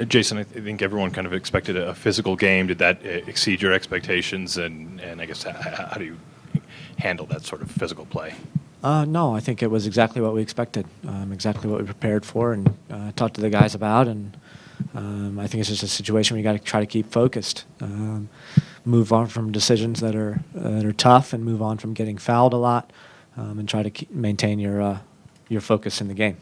Jason, I think everyone kind of expected a physical game. Did that exceed your expectations? And I guess how do you handle that sort of physical play? No, I think it was exactly what we expected, exactly what we prepared for and talked to the guys about. And I think it's just a situation where you got to try to keep focused, move on from decisions that are tough, and move on from getting fouled a lot, and try to maintain your focus in the game.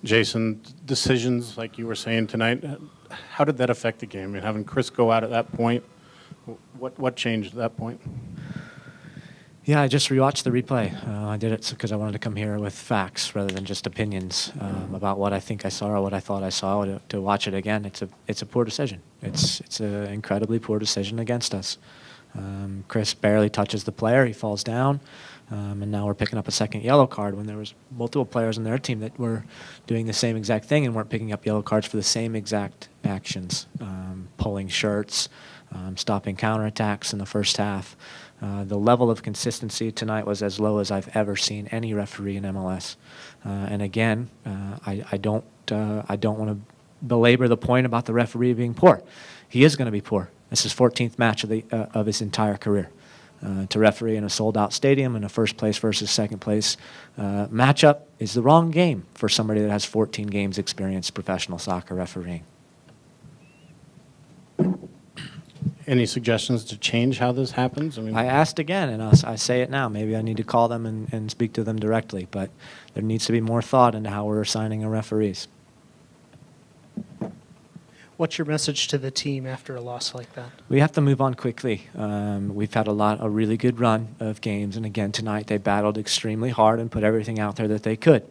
Jason, decisions like you were saying tonight, how did that affect the game? I mean, having Chris go out at that point, what changed at that point? Yeah, I just rewatched the replay. I did it because I wanted to come here with facts rather than just opinions about what I think I saw or what I thought I saw. To watch it again, it's a poor decision. It's an incredibly poor decision against us. Chris barely touches the player. He falls down. And now we're picking up a second yellow card when there was multiple players on their team that were doing the same exact thing and weren't picking up yellow cards for the same exact actions, pulling shirts, stopping counterattacks in the first half. The level of consistency tonight was as low as I've ever seen any referee in MLS. And again, I don't want to belabor the point about the referee being poor. He is going to be poor. This is 14th match of his entire career. To referee in a sold-out stadium in a first place versus second place matchup is the wrong game for somebody that has 14 games experience professional soccer refereeing. Any suggestions to change how this happens? I asked again, and I say it now. Maybe I need to call them and speak to them directly, but there needs to be more thought into how we're assigning our referees. What's your message to the team after a loss like that? We have to move on quickly. We've had a really good run of games, and again tonight they battled extremely hard and put everything out there that they could.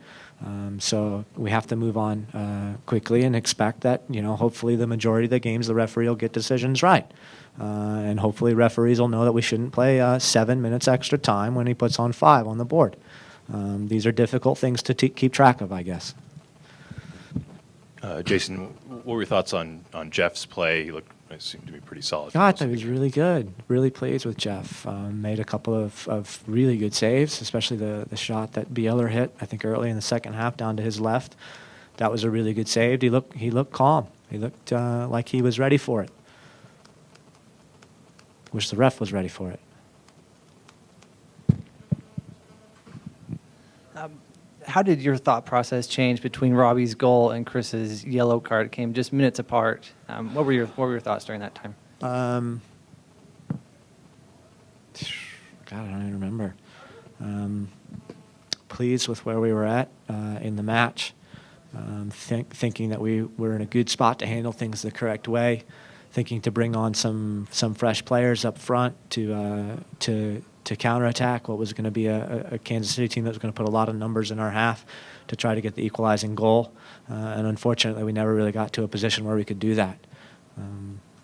So we have to move on quickly and expect that, hopefully the majority of the games the referee will get decisions right. And hopefully referees will know that we shouldn't play 7 minutes extra time when he puts on 5 on the board. These are difficult things to keep track of, I guess. Jason, what were your thoughts on Jeff's play? He seemed to be pretty solid. I thought he was really good. Really pleased with Jeff. Made a couple of really good saves, especially the shot that Bieler hit, I think early in the second half down to his left. That was a really good save. He looked calm. He looked like he was ready for it. Wish the ref was ready for it. How did your thought process change between Robbie's goal and Chris's yellow card? It came just minutes apart. What were your thoughts during that time? God, I don't even remember. Pleased with where we were at in the match. Thinking that we were in a good spot to handle things the correct way. Thinking to bring on some fresh players up front to counterattack what was going to be a Kansas City team that was going to put a lot of numbers in our half to try to get the equalizing goal. And unfortunately, we never really got to a position where we could do that.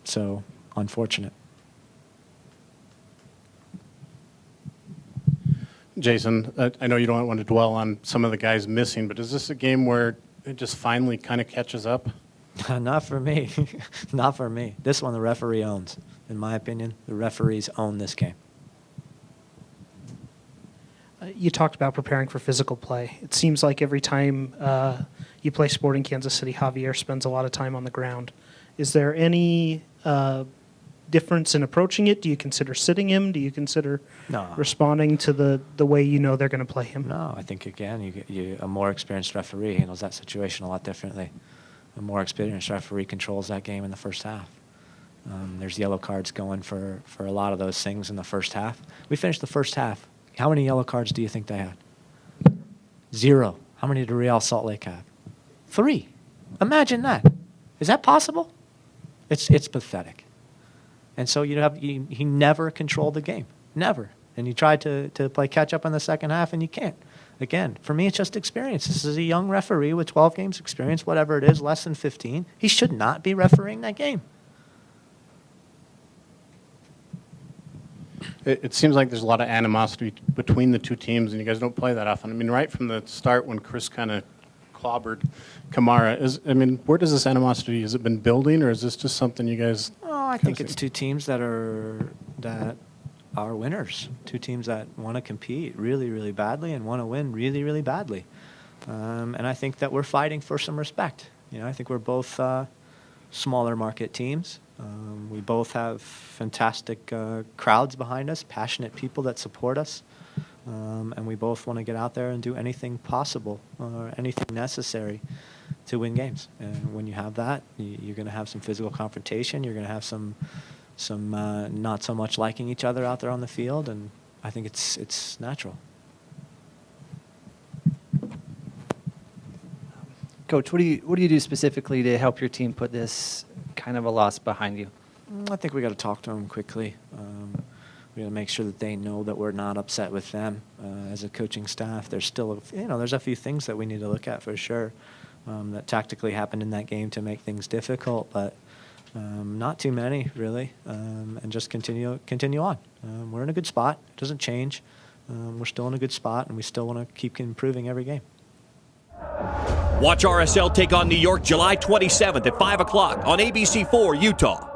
So, unfortunate. Jason, I know you don't want to dwell on some of the guys missing, but is this a game where it just finally kind of catches up? Not for me. Not for me. This one the referee owns. In my opinion, the referees own this game. You talked about preparing for physical play. It seems like every time you play Sporting Kansas City, Javier spends a lot of time on the ground. Is there any difference in approaching it? Do you consider sitting him? Do you consider responding to the way they're going to play him? No, I think, again, a more experienced referee handles that situation a lot differently. A more experienced referee controls that game in the first half. There's yellow cards going for a lot of those things in the first half. We finished the first half. How many yellow cards do you think they had? 0. How many did Real Salt Lake have? 3. Imagine that. Is that possible? It's pathetic. And so he never controlled the game. Never. And you tried to play catch up in the second half, and you can't. Again, for me, it's just experience. This is a young referee with 12 games experience, whatever it is, less than 15. He should not be refereeing that game. It seems like there's a lot of animosity between the two teams, and you guys don't play that often. I mean, right from the start when Chris kind of clobbered Kamara, where does this animosity, has it been building, or is this just something you guys... Oh, I think it's two teams that are winners. Two teams that want to compete really, really badly and want to win really, really badly. And I think that we're fighting for some respect. I think we're both smaller market teams. We both have fantastic crowds behind us, passionate people that support us. And we both want to get out there and do anything possible or anything necessary to win games. And when you have that, you're going to have some physical confrontation. You're going to have some not so much liking each other out there on the field. And I think it's natural. Coach, what do you do specifically to help your team put this kind of a loss behind you? I think we got to talk to them quickly. We got to make sure that they know that we're not upset with them as a coaching staff. There's still, there's a few things that we need to look at for sure that tactically happened in that game to make things difficult, but not too many really, and just continue on. We're in a good spot. It doesn't change. We're still in a good spot, and we still want to keep improving every game. Watch RSL take on New York July 27th at 5 o'clock on ABC4 Utah.